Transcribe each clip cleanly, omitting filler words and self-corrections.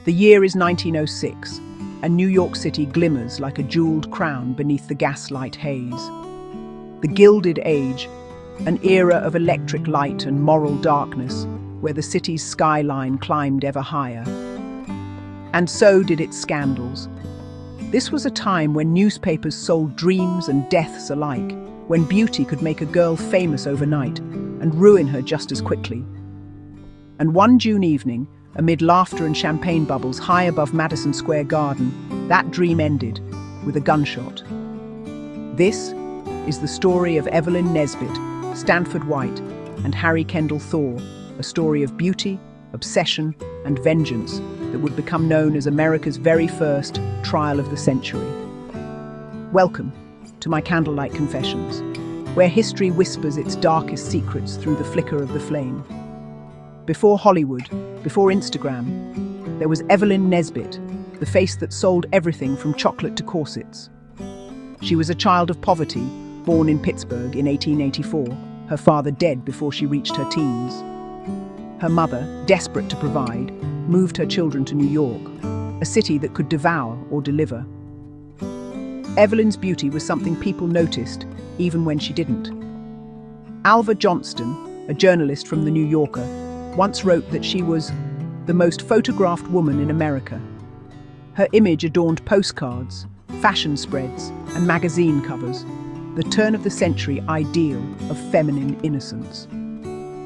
The year is 1906, and New York City glimmers like a jeweled crown beneath the gaslight haze. The Gilded Age, an era of electric light and moral darkness, where the city's skyline climbed ever higher. And so did its scandals. This was a time when newspapers sold dreams and deaths alike, when beauty could make a girl famous overnight and ruin her just as quickly. And one June evening, amid laughter and champagne bubbles high above Madison Square Garden, that dream ended with a gunshot. This is the story of Evelyn Nesbit, Stanford White, and Harry Kendall Thaw, a story of beauty, obsession, and vengeance that would become known as America's very first trial of the century. Welcome to My Candlelight Confessions, where history whispers its darkest secrets through the flicker of the flame. Before Hollywood, before Instagram, there was Evelyn Nesbit, the face that sold everything from chocolate to corsets. She was a child of poverty, born in Pittsburgh in 1884, her father dead before she reached her teens. Her mother, desperate to provide, moved her children to New York, a city that could devour or deliver. Evelyn's beauty was something people noticed, even when she didn't. Alva Johnston, a journalist from The New Yorker, once wrote that she was the most photographed woman in America. Her image adorned postcards, fashion spreads, and magazine covers, the turn-of-the-century ideal of feminine innocence.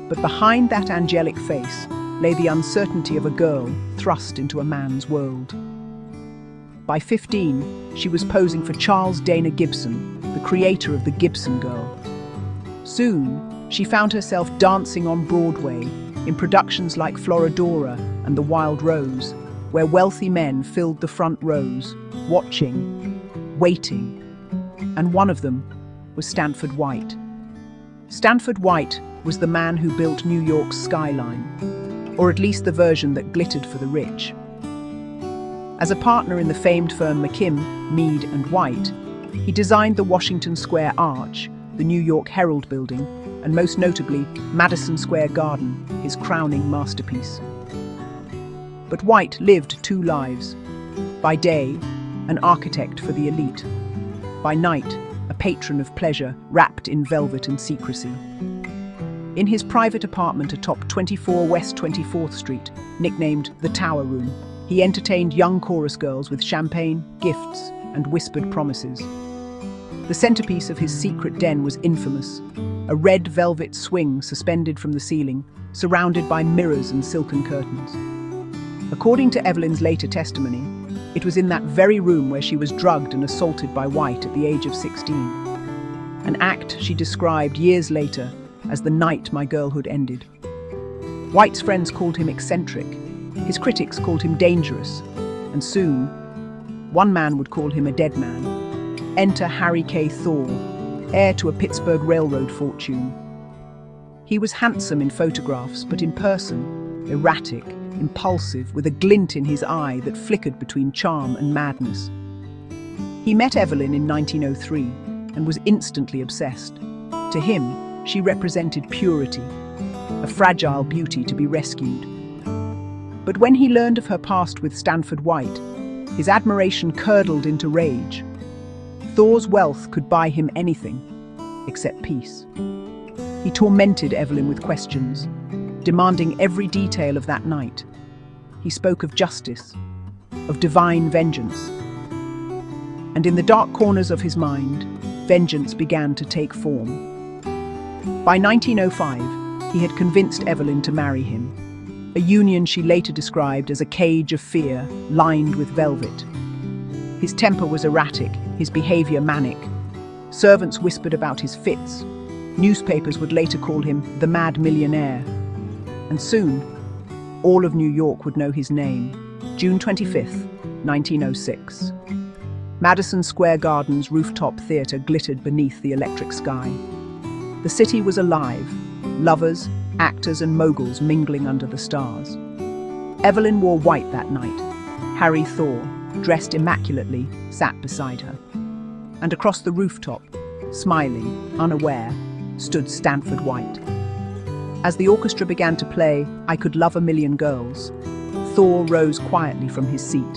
But behind that angelic face lay the uncertainty of a girl thrust into a man's world. By 15, she was posing for Charles Dana Gibson, the creator of the Gibson Girl. Soon, she found herself dancing on Broadway in productions like Florodora and The Wild Rose, where wealthy men filled the front rows, watching, waiting. And one of them was Stanford White. Stanford White was the man who built New York's skyline, or at least the version that glittered for the rich. As a partner in the famed firm McKim, Mead and White, he designed the Washington Square Arch, the New York Herald Building, and most notably, Madison Square Garden, his crowning masterpiece. But White lived two lives. By day, an architect for the elite. By night, a patron of pleasure wrapped in velvet and secrecy. In his private apartment atop 24 West 24th Street, nicknamed the Tower Room, he entertained young chorus girls with champagne, gifts, and whispered promises. The centerpiece of his secret den was infamous, a red velvet swing suspended from the ceiling, surrounded by mirrors and silken curtains. According to Evelyn's later testimony, it was in that very room where she was drugged and assaulted by White at the age of 16. An act she described years later as the night my girlhood ended. White's friends called him eccentric, his critics called him dangerous, and soon, one man would call him a dead man. Enter Harry K. Thaw, heir to a Pittsburgh Railroad fortune. He was handsome in photographs, but in person, erratic, impulsive, with a glint in his eye that flickered between charm and madness. He met Evelyn in 1903 and was instantly obsessed. To him, she represented purity, a fragile beauty to be rescued. But when he learned of her past with Stanford White, his admiration curdled into rage. Thaw's wealth could buy him anything, except peace. He tormented Evelyn with questions, demanding every detail of that night. He spoke of justice, of divine vengeance. And in the dark corners of his mind, vengeance began to take form. By 1905, he had convinced Evelyn to marry him, a union she later described as a cage of fear lined with velvet. His temper was erratic, his behavior manic. Servants whispered about his fits. Newspapers would later call him the mad millionaire. And soon, all of New York would know his name. June 25th, 1906. Madison Square Garden's rooftop theater glittered beneath the electric sky. The city was alive, lovers, actors and moguls mingling under the stars. Evelyn wore white that night. Harry Thaw, dressed immaculately, sat beside her. And across the rooftop, smiling, unaware, stood Stanford White. As the orchestra began to play I Could Love a Million Girls, Thaw rose quietly from his seat,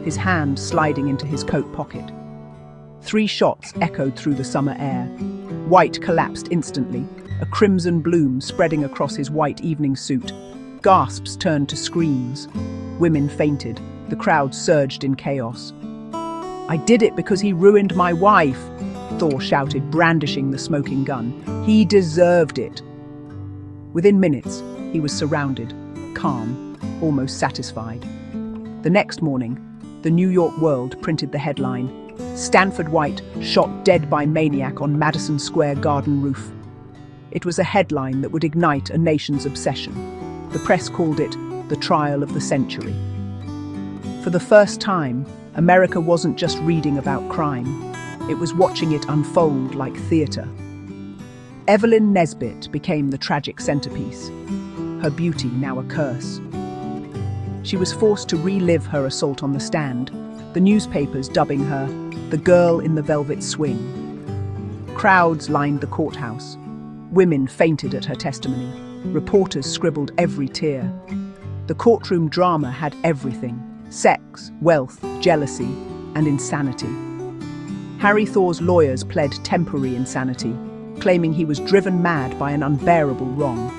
his hand sliding into his coat pocket. 3 shots echoed through the summer air. White collapsed instantly, a crimson bloom spreading across his white evening suit. Gasps turned to screams. Women fainted. The crowd surged in chaos. "I did it because he ruined my wife," Thaw shouted, brandishing the smoking gun. "He deserved it." Within minutes, he was surrounded, calm, almost satisfied. The next morning, the New York World printed the headline, "Stanford White shot dead by maniac on Madison Square Garden roof." It was a headline that would ignite a nation's obsession. The press called it the trial of the century. For the first time, America wasn't just reading about crime, it was watching it unfold like theatre. Evelyn Nesbit became the tragic centerpiece, her beauty now a curse. She was forced to relive her assault on the stand, the newspapers dubbing her the girl in the velvet swing. Crowds lined the courthouse. Women fainted at her testimony. Reporters scribbled every tear. The courtroom drama had everything: sex, wealth, jealousy, and insanity. Harry Thaw's lawyers pled temporary insanity, claiming he was driven mad by an unbearable wrong.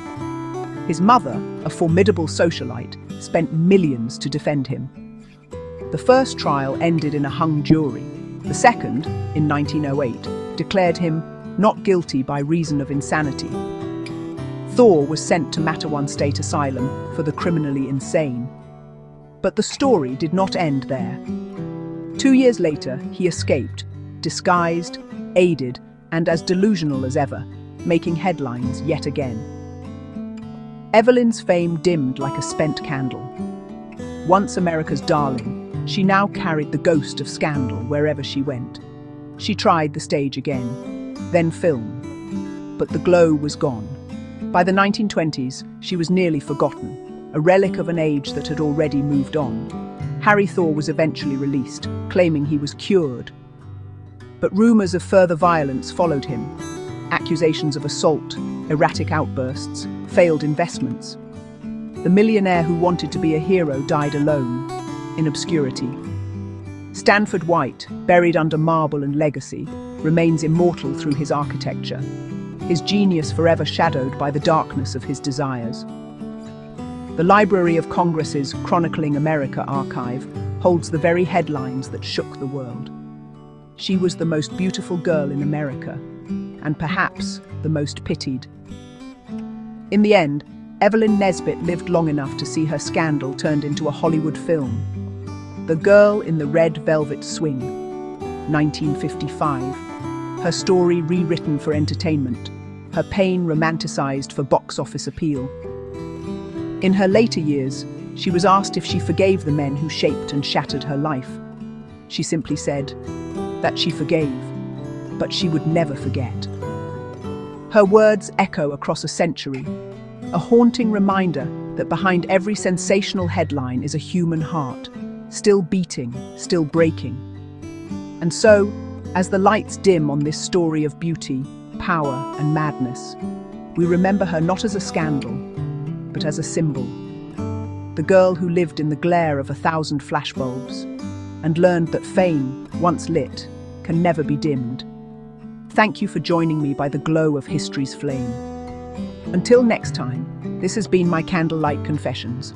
His mother, a formidable socialite, spent millions to defend him. The first trial ended in a hung jury. The second, in 1908, declared him not guilty by reason of insanity. Thaw was sent to Mattawan State Asylum for the criminally insane. But the story did not end there. 2 years later, he escaped, disguised, aided, and as delusional as ever, making headlines yet again. Evelyn's fame dimmed like a spent candle. Once America's darling, she now carried the ghost of scandal wherever she went. She tried the stage again, then film. But the glow was gone. By the 1920s, she was nearly forgotten, a relic of an age that had already moved on. Harry Thaw was eventually released, claiming he was cured. But rumors of further violence followed him. Accusations of assault, erratic outbursts, failed investments. The millionaire who wanted to be a hero died alone, in obscurity. Stanford White, buried under marble and legacy, remains immortal through his architecture, his genius forever shadowed by the darkness of his desires. The Library of Congress's Chronicling America archive holds the very headlines that shook the world. She was the most beautiful girl in America, and perhaps the most pitied. In the end, Evelyn Nesbit lived long enough to see her scandal turned into a Hollywood film. The Girl in the Red Velvet Swing, 1955. Her story rewritten for entertainment, her pain romanticized for box office appeal. In her later years, she was asked if she forgave the men who shaped and shattered her life. She simply said that she forgave, but she would never forget. Her words echo across a century, a haunting reminder that behind every sensational headline is a human heart, still beating, still breaking. And so, as the lights dim on this story of beauty, power, and madness, we remember her not as a scandal, but as a symbol. The girl who lived in the glare of 1,000 flashbulbs and learned that fame, once lit, can never be dimmed. Thank you for joining me by the glow of history's flame. Until next time, this has been My Candlelight Confessions.